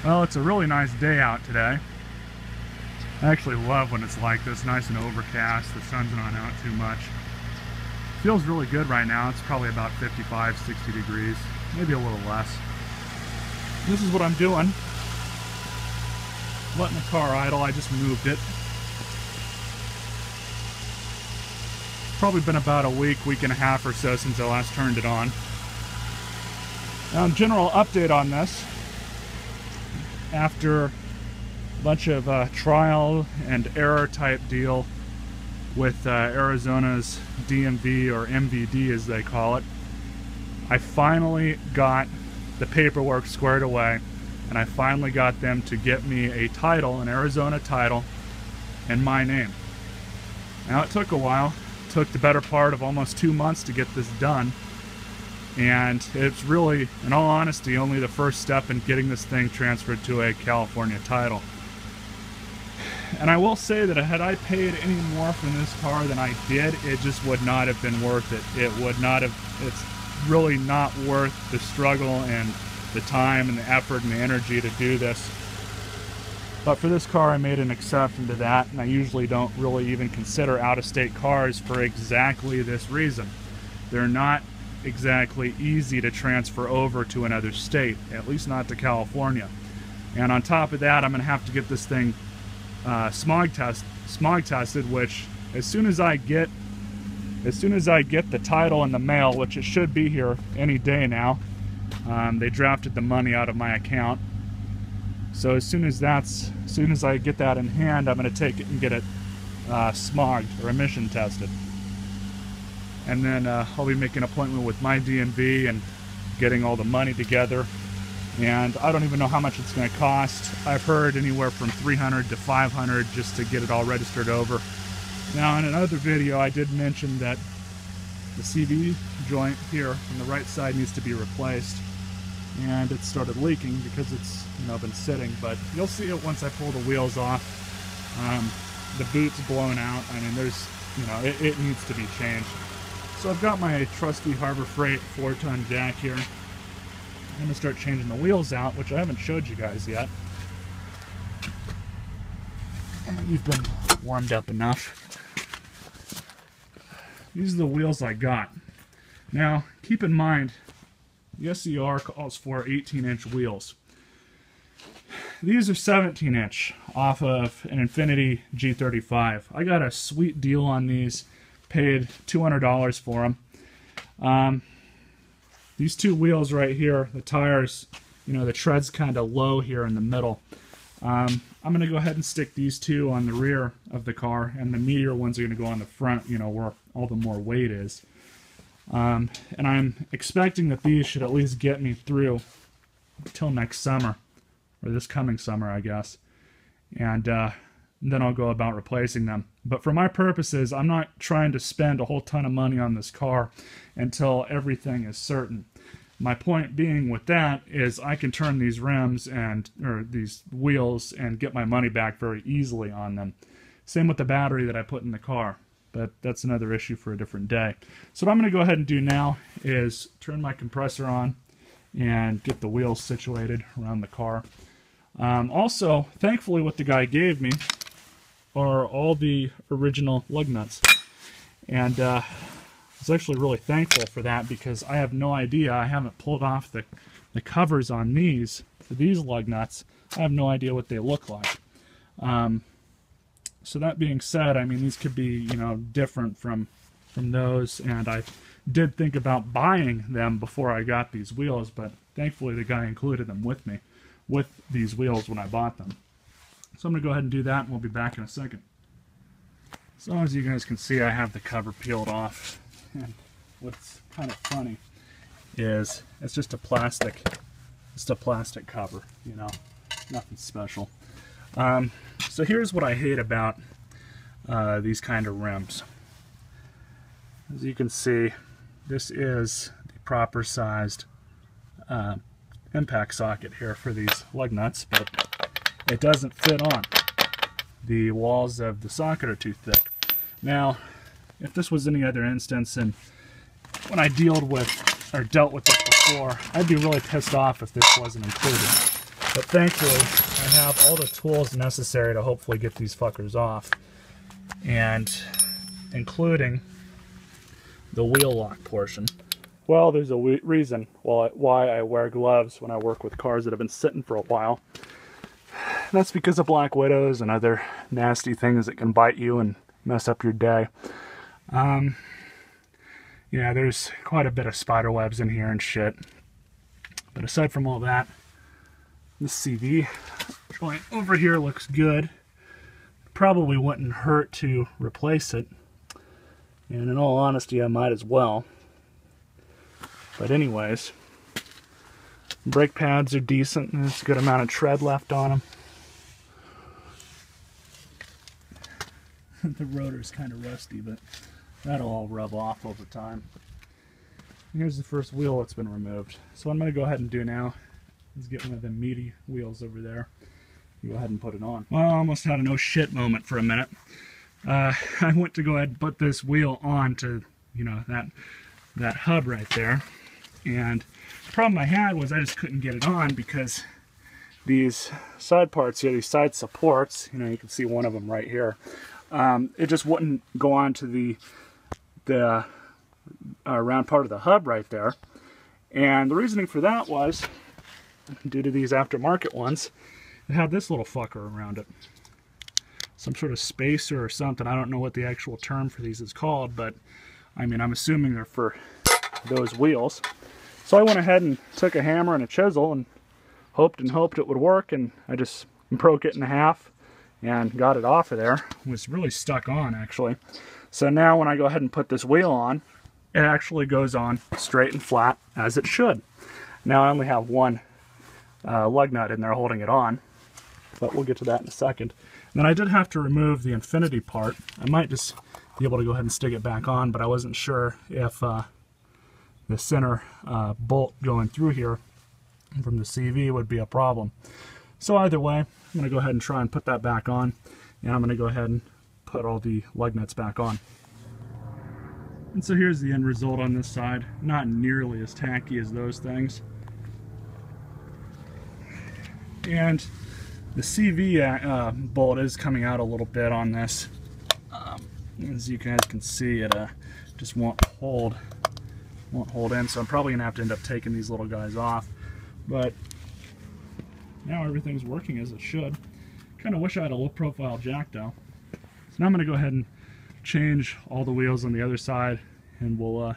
Well, it's a really nice day out today. I actually love when it's like this, nice and overcast. The sun's not out too much. Feels really good right now. It's probably about 55, 60 degrees, maybe a little less. This is what I'm doing. Letting the car idle. I just moved it. Probably been about a week and a half or so since I last turned it on. Now, general update on this. After a bunch of trial and error type deal with Arizona's DMV, or MVD as they call it, I finally got the paperwork squared away, and I finally got them to get me a title, an Arizona title, in my name. Now, it took a while. It took the better part of almost 2 months to get this done. And it's really, in all honesty, only the first step in getting this thing transferred to a California title. And I will say that had I paid any more for this car than I did, it just would not have been worth it. It would not have, it's really not worth the struggle and the time and the effort and the energy to do this. But for this car, I made an exception to that, and I usually don't really even consider out-of-state cars for exactly this reason. They're not exactly easy to transfer over to another state, at least not to California. And on top of that, I'm going to have to get this thing smog tested, which as soon as I get the title in the mail, which it should be here any day now. They drafted the money out of my account, so as soon as I get that in hand, I'm going to take it and get it smogged or emission tested. And then I'll be making an appointment with my DMV and getting all the money together. And I don't even know how much it's going to cost. I've heard anywhere from $300 to $500 just to get it all registered over. Now, in another video, I did mention that the CV joint here on the right side needs to be replaced, and it started leaking because it's been sitting. But you'll see it once I pull the wheels off. The boot's blown out. I mean, there's it needs to be changed. So I've got my trusty Harbor Freight 4-ton jack here. I'm going to start changing the wheels out, which I haven't showed you guys yet. You've been warmed up enough. These are the wheels I got. Now, keep in mind, the SCR calls for 18-inch wheels. These are 17-inch off of an Infiniti G35. I got a sweet deal on these. Paid $200 for them. These two wheels right here, the tires, the tread's kind of low here in the middle. I'm going to go ahead and stick these two on the rear of the car, and the meatier ones are going to go on the front, where all the more weight is. And I'm expecting that these should at least get me through till next summer, or this coming summer, I guess. And then I'll go about replacing them. But for my purposes, I'm not trying to spend a whole ton of money on this car until everything is certain. My point being with that is I can turn these rims or these wheels and get my money back very easily on them. Same with the battery that I put in the car, but that's another issue for a different day. So what I'm going to go ahead and do now is turn my compressor on and get the wheels situated around the car. Also, thankfully, what the guy gave me are all the original lug nuts. And I was actually really thankful for that, because I have no idea. I haven't pulled off the covers on these, for these lug nuts. I have no idea what they look like. So that being said, I mean, these could be, different from those, and I did think about buying them before I got these wheels, but thankfully the guy included them with me, with these wheels when I bought them. So I'm going to go ahead and do that, and we'll be back in a second. So as you guys can see, I have the cover peeled off. And what's kind of funny is it's just a plastic cover, nothing special. So here's what I hate about these kind of rims. As you can see, this is the proper sized impact socket here for these lug nuts, but it doesn't fit on. The walls of the socket are too thick. Now, if this was any other instance, and when I dealt with this before, I'd be really pissed off if this wasn't included. But thankfully, I have all the tools necessary to hopefully get these fuckers off. And including the wheel lock portion. Well, there's a reason why I wear gloves when I work with cars that have been sitting for a while. And that's because of black widows and other nasty things that can bite you and mess up your day. Yeah, there's quite a bit of spider webs in here and shit. But aside from all that, this CV joint over here looks good. Probably wouldn't hurt to replace it. And in all honesty, I might as well. But anyways, brake pads are decent. There's a good amount of tread left on them. The rotor's kind of rusty, but that'll all rub off over time. Here's the first wheel that's been removed. So what I'm going to go ahead and do now is get one of the meaty wheels over there. Go ahead and put it on. Well, I almost had a no shit moment for a minute. I went to go ahead and put this wheel on to, you know, that hub right there. And the problem I had was I just couldn't get it on because these side parts here, these side supports, you know, you can see one of them right here. It just wouldn't go on to the round part of the hub right there. And the reasoning for that was, due to these aftermarket ones, it had this little fucker around it. Some sort of spacer or something. I don't know what the actual term for these is called, but I mean, I'm assuming they're for those wheels. So I went ahead and took a hammer and a chisel and hoped it would work, and I just broke it in half and got it off of there. It was really stuck on, actually. So now when I go ahead and put this wheel on, it actually goes on straight and flat as it should. Now I only have one lug nut in there holding it on, but we'll get to that in a second. And then I did have to remove the infinity part. I might just be able to go ahead and stick it back on, but I wasn't sure if the center bolt going through here from the CV would be a problem. So either way, I'm going to go ahead and try and put that back on, and I'm going to go ahead and put all the lug nuts back on. And so here's the end result on this side. Not nearly as tacky as those things. And the CV bolt is coming out a little bit on this. As you guys can see, it just won't hold in, so I'm probably gonna have to end up taking these little guys off. But now everything's working as it should. Kind of wish I had a low profile jack though. So now I'm gonna go ahead and change all the wheels on the other side, and we'll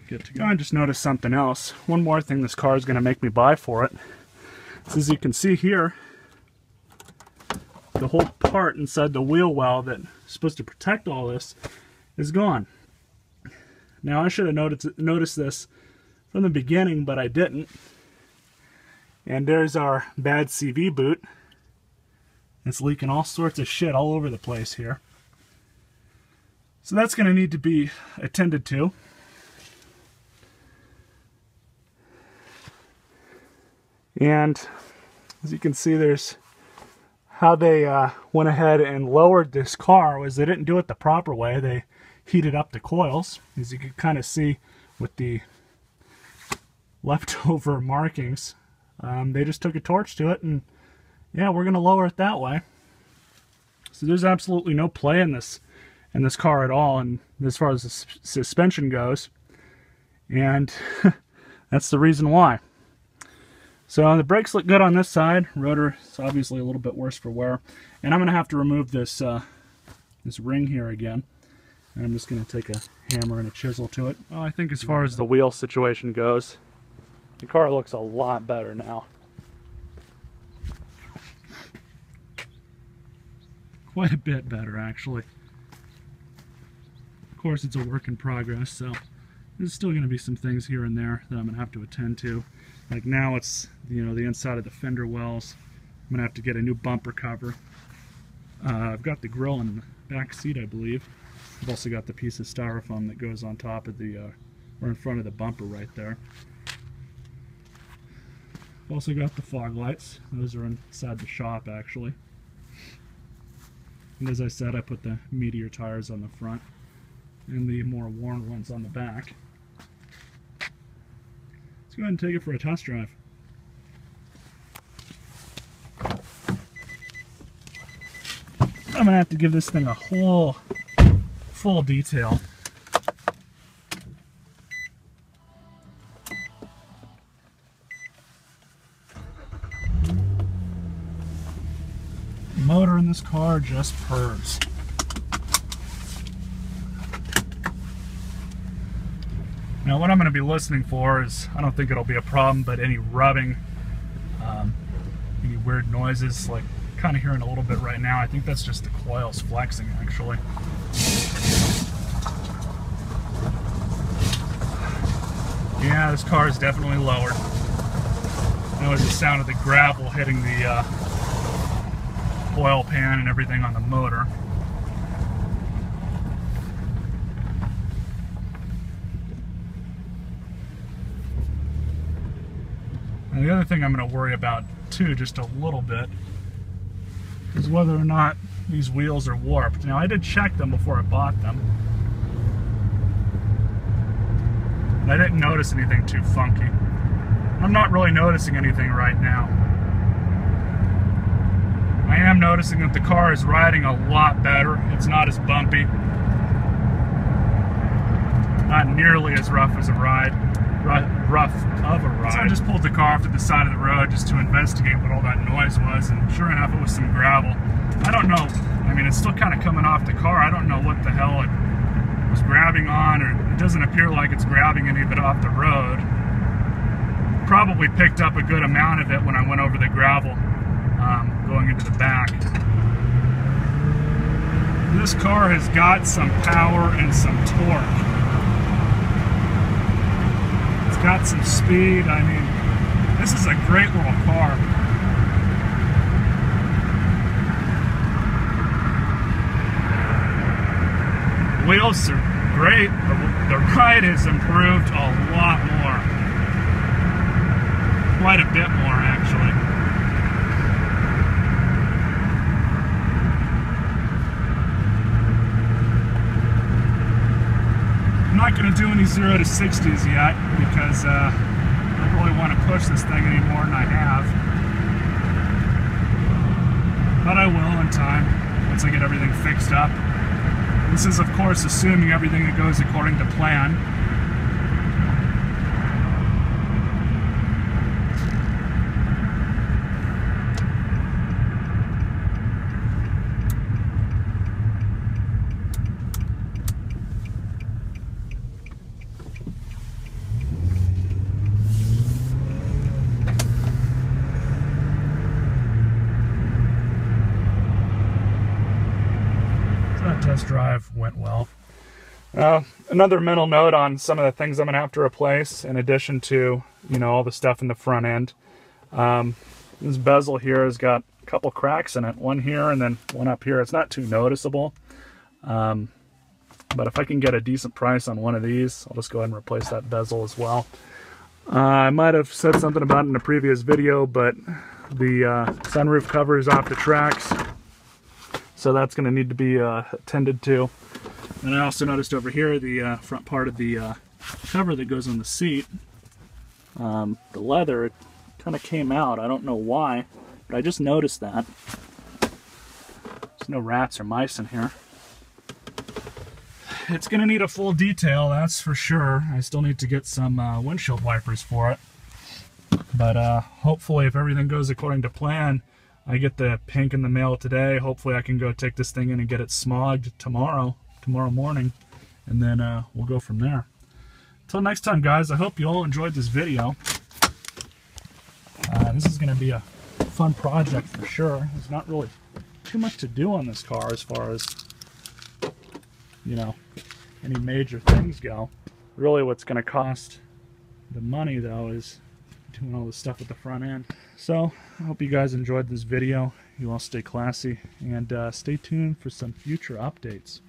get to go. I just noticed something else. One more thing this car is gonna make me buy for it. So as you can see here, the whole part inside the wheel well that's supposed to protect all this is gone. Now I should have noticed this from the beginning, but I didn't. And there's our bad CV boot. It's leaking all sorts of shit all over the place here. So that's going to need to be attended to. And as you can see, there's how they went ahead and lowered this car was they didn't do it the proper way. They heated up the coils, as you can kind of see with the leftover markings. They just took a torch to it, and yeah, we're going to lower it that way. So there's absolutely no play in this car at all, and as far as the suspension goes, and that's the reason why. So the brakes look good on this side. Rotor is obviously a little bit worse for wear, and I'm going to have to remove this this ring here again. And I'm just going to take a hammer and a chisel to it. Well, I think as far as the wheel situation goes, the car looks a lot better now. Quite a bit better, actually. Of course, it's a work in progress, so there's still going to be some things here and there that I'm going to have to attend to. Like now it's, you know, the inside of the fender wells. I'm going to have to get a new bumper cover. I've got the grill in the back seat, I believe. I've also got the piece of styrofoam that goes on top of the, or in front of the bumper right there. I've also got the fog lights. Those are inside the shop, actually. And as I said, I put the Meteor tires on the front and the more worn ones on the back. Let's go ahead and take it for a test drive. I'm gonna have to give this thing a whole full detail. The motor in this car just purrs. Now what I'm going to be listening for is, I don't think it'll be a problem, but any rubbing, any weird noises, like kind of hearing a little bit right now. I think that's just the coils flexing actually. Yeah, this car is definitely lowered. That was the sound of the gravel hitting the oil pan and everything on the motor. And the other thing I'm going to worry about too, just a little bit, is whether or not these wheels are warped. Now I did check them before I bought them. And I didn't notice anything too funky. I'm not really noticing anything right now. I am noticing that the car is riding a lot better. It's not as bumpy. Not nearly as rough as a ride. Rough of a ride. So I just pulled the car off to the side of the road just to investigate what all that noise was, and sure enough it was some gravel. I don't know, I mean it's still kind of coming off the car. I don't know what the hell it was grabbing on, or it doesn't appear like it's grabbing any of it off the road. Probably picked up a good amount of it when I went over the gravel going into the back. This car has got some power and some torque. Got some speed. I mean, this is a great little car. The wheels are great. The ride has improved a lot more. Quite a bit more, actually. I'm not going to do any 0 to 60s yet because I don't really want to push this thing any more than I have. But I will in time once I get everything fixed up. This is, of course, assuming everything that goes according to plan. Test drive went well. Another mental note on some of the things I'm going to have to replace, in addition to, you know, all the stuff in the front end. This bezel here has got a couple cracks in it, one here and then one up here. It's not too noticeable, but if I can get a decent price on one of these, I'll just go ahead and replace that bezel as well. I might have said something about it in a previous video, but the sunroof cover is off the tracks. So that's going to need to be attended to. And I also noticed over here the front part of the cover that goes on the seat, the leather, it kind of came out. I don't know why, but I just noticed that. There's no rats or mice in here. It's going to need a full detail, that's for sure. I still need to get some windshield wipers for it. But hopefully, if everything goes according to plan, I get the pink in the mail today. Hopefully I can go take this thing in and get it smogged tomorrow morning, and then we'll go from there. Until next time, guys, I hope you all enjoyed this video. This is going to be a fun project for sure. There's not really too much to do on this car as far as, you know, any major things go. Really what's going to cost the money, though, is doing all this stuff at the front end. So I hope you guys enjoyed this video. You all stay classy and stay tuned for some future updates.